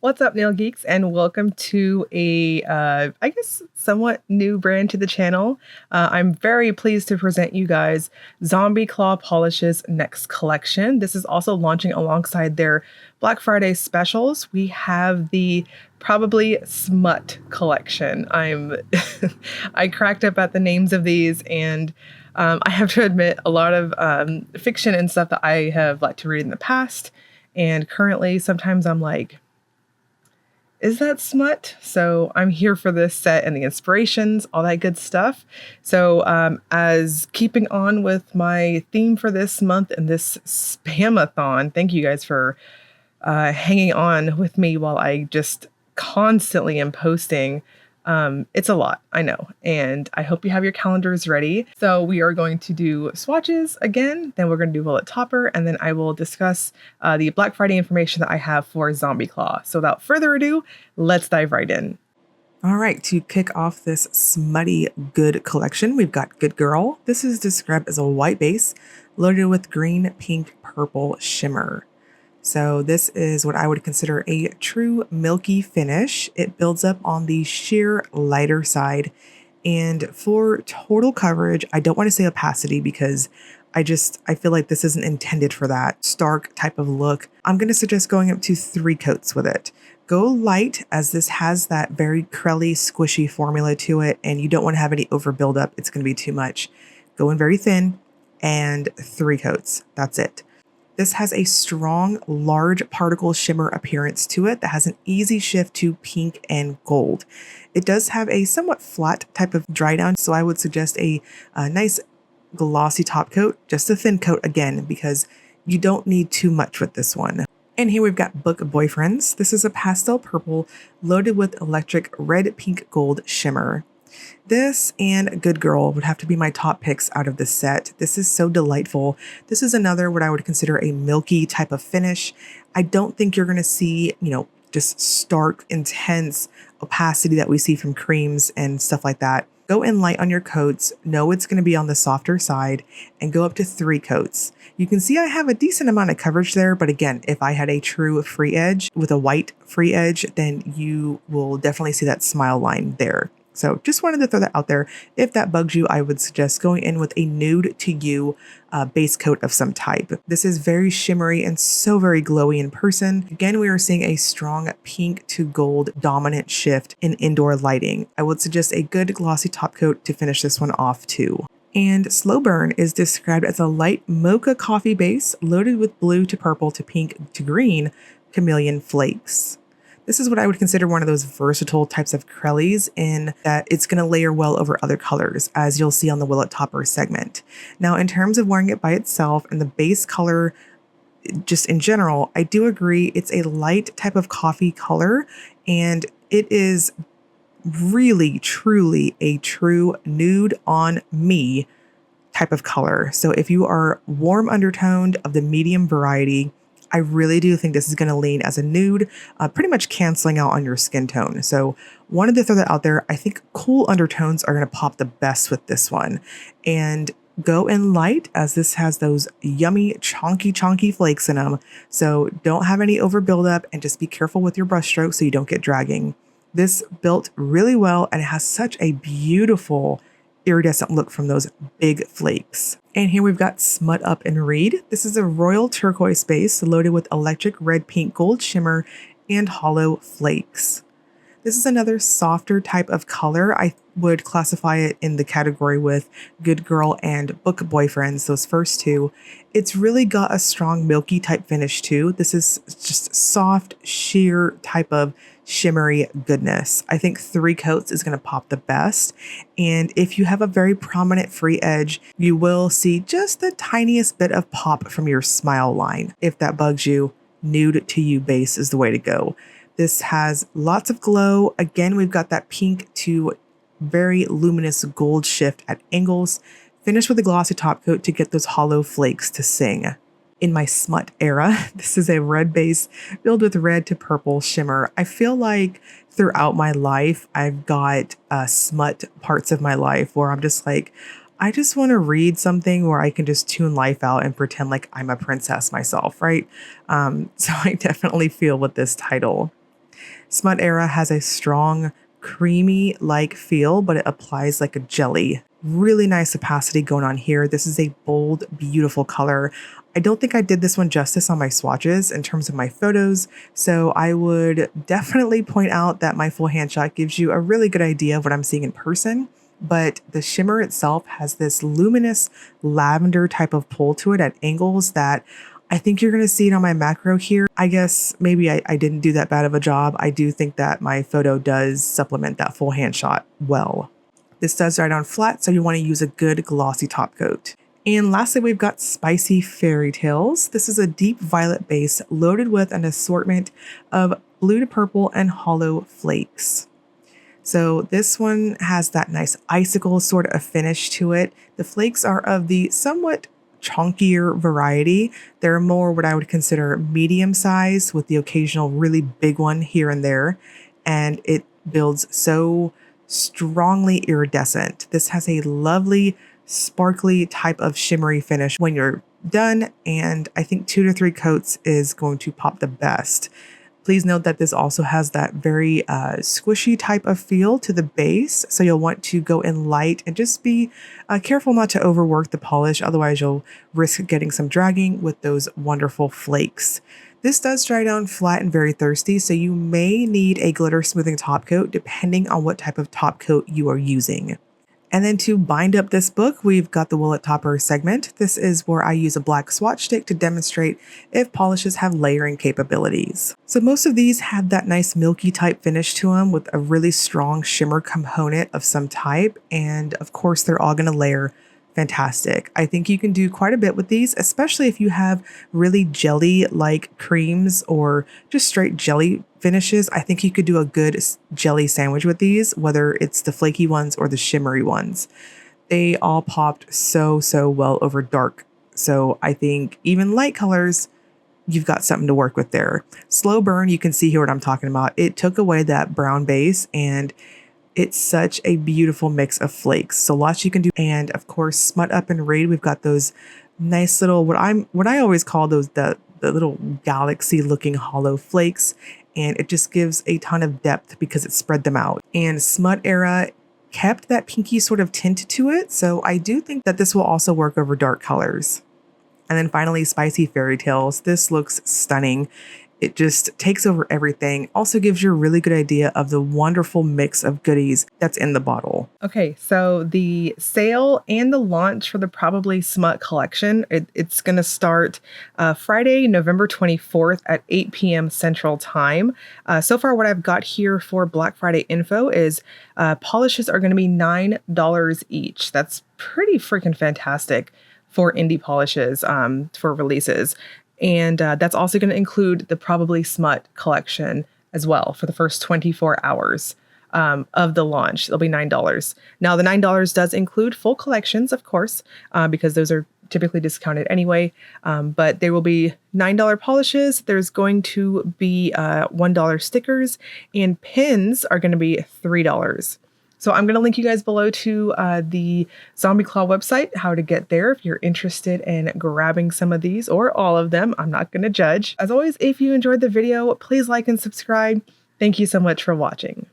What's up, nail geeks, and welcome to a, I guess, somewhat new brand to the channel. I'm very pleased to present you guys Zombie Claw Polish's next collection. This is also launching alongside their Black Friday specials. We have the probably Smut Collection. I cracked up at the names of these, and I have to admit, a lot of fiction and stuff that I have liked to read in the past, and currently sometimes I'm like, is that smut? So I'm here for this set and the inspirations, all that good stuff. So as keeping on with my theme for this month and this spamathon, thank you guys for hanging on with me while I just constantly am posting. It's a lot, I know, and I hope you have your calendars ready. So we are going to do swatches again, then we're going to do bullet topper, and then I will discuss the Black Friday information that I have for Zombie Claw. So without further ado, let's dive right in. All right, to kick off this smutty good collection, we've got Good Girl. This is described as a white base loaded with green, pink, purple shimmer. So this is what I would consider a true milky finish. It builds up on the sheer lighter side. And for total coverage, I don't want to say opacity because I feel like this isn't intended for that stark type of look. I'm going to suggest going up to 3 coats with it. Go light, as this has that very crelly, squishy formula to it, and you don't want to have any over buildup. It's going to be too much. Go in very thin and 3 coats. That's it. This has a strong, large particle shimmer appearance to it that has an easy shift to pink and gold. It does have a somewhat flat type of dry down, so I would suggest a nice glossy top coat, just a thin coat again, because you don't need too much with this one. And here we've got Book Boyfriends. This is a pastel purple loaded with electric red, pink, gold shimmer. This and Good Girl would have to be my top picks out of this set. This is so delightful. This is another what I would consider a milky type of finish. I don't think you're going to see, just stark, intense opacity that we see from creams and stuff like that. Go in light on your coats. Know it's going to be on the softer side and go up to 3 coats. You can see I have a decent amount of coverage there, but again, if I had a true free edge with a white free edge, then you will definitely see that smile line there. So just wanted to throw that out there. If that bugs you, I would suggest going in with a nude to you base coat of some type. This is very shimmery and so very glowy in person. Again, we are seeing a strong pink to gold dominant shift in indoor lighting. I would suggest a good glossy top coat to finish this one off too. And Slow Burn is described as a light mocha coffee base loaded with blue to purple to pink to green chameleon flakes. This is what I would consider one of those versatile types of crellies in that it's going to layer well over other colors, as you'll see on the Willet Topper segment. Now, in terms of wearing it by itself and the base color, just in general, I do agree it's a light type of coffee color, and it is really, truly a true nude on me type of color. So if you are warm undertoned of the medium variety, I really do think this is going to lean as a nude, pretty much canceling out on your skin tone. So wanted to throw that out there. I think cool undertones are going to pop the best with this one. And go in light, as this has those yummy, chonky flakes in them. So don't have any over buildup, and just be careful with your brush strokes so you don't get dragging. This built really well, and it has such a beautiful iridescent look from those big flakes. And here we've got Smut Up and Read. This is a royal turquoise base loaded with electric red, pink, gold shimmer and hollow flakes. This is another softer type of color. I would classify it in the category with Good Girl and Book Boyfriends, those first two. It's really got a strong milky type finish too. This is just soft, sheer type of shimmery goodness. I think 3 coats is going to pop the best. And if you have a very prominent free edge, you will see just the tiniest bit of pop from your smile line. If that bugs you, nude to you base is the way to go. This has lots of glow. Again, we've got that pink to very luminous gold shift at angles. Finish with a glossy top coat to get those hollow flakes to sing. In My Smut Era, this is a red base filled with red to purple shimmer. I feel like throughout my life, I've got smut parts of my life where I'm just like, I just want to read something where I can just tune life out and pretend like I'm a princess myself, right? So I definitely feel with this title. Smut Era has a strong, creamy-like feel, but it applies like a jelly. Really nice opacity going on here. This is a bold, beautiful color. I don't think I did this one justice on my swatches in terms of my photos, so I would definitely point out that my full hand shot gives you a really good idea of what I'm seeing in person. But the shimmer itself has this luminous lavender type of pull to it at angles that I think you're going to see it on my macro here. I guess maybe I didn't do that bad of a job. I do think that my photo does supplement that full hand shot well. This does dry down flat, so you want to use a good glossy top coat. And lastly, we've got Spicy Fairytales. This is a deep violet base loaded with an assortment of blue to purple and hollow flakes. So this one has that nice icicle sort of finish to it. The flakes are of the somewhat chunkier variety. They're more what I would consider medium size with the occasional really big one here and there. And it builds so strongly iridescent. This has a lovely sparkly type of shimmery finish when you're done. And I think 2 to 3 coats is going to pop the best. Please note that this also has that very squishy type of feel to the base. So you'll want to go in light and just be careful not to overwork the polish. Otherwise, you'll risk getting some dragging with those wonderful flakes. This does dry down flat and very thirsty, so you may need a glitter smoothing top coat depending on what type of top coat you are using. And then to bind up this book, we've got the Willet Topper segment. This is where I use a black swatch stick to demonstrate if polishes have layering capabilities. So most of these have that nice milky type finish to them with a really strong shimmer component of some type. And of course, they're all going to layer fantastic. I think you can do quite a bit with these, especially if you have really jelly-like creams or just straight jelly finishes. I think you could do a good jelly sandwich with these, whether it's the flaky ones or the shimmery ones. They all popped so well over dark. So I think even light colors, you've got something to work with there. Slow burn, you can see here what I'm talking about. It took away that brown base and it's such a beautiful mix of flakes. So lots you can do. And of course, Smut Up and Read, we've got those nice little, what I always call those, the little galaxy looking hollow flakes. And it just gives a ton of depth because it spread them out. And Smut Era kept that pinky sort of tint to it. So I do think that this will also work over dark colors. And then finally, Spicy Fairytales. This looks stunning. It just takes over everything. Also gives you a really good idea of the wonderful mix of goodies that's in the bottle. Okay, so the sale and the launch for the Probably Smut collection, it's going to start Friday, November 24th at 8 p.m. Central Time. So far, what I've got here for Black Friday info is polishes are going to be $9 each. That's pretty freaking fantastic for indie polishes for releases. And that's also going to include the Probably Smut collection as well for the first 24 hours of the launch. It'll be $9. Now, the $9 does include full collections, of course, because those are typically discounted anyway. But there will be $9 polishes. There's going to be $1 stickers, and pins are going to be $3. So I'm going to link you guys below to the Zombie Claw website, how to get there if you're interested in grabbing some of these or all of them. I'm not going to judge. As always, if you enjoyed the video, please like and subscribe. Thank you so much for watching.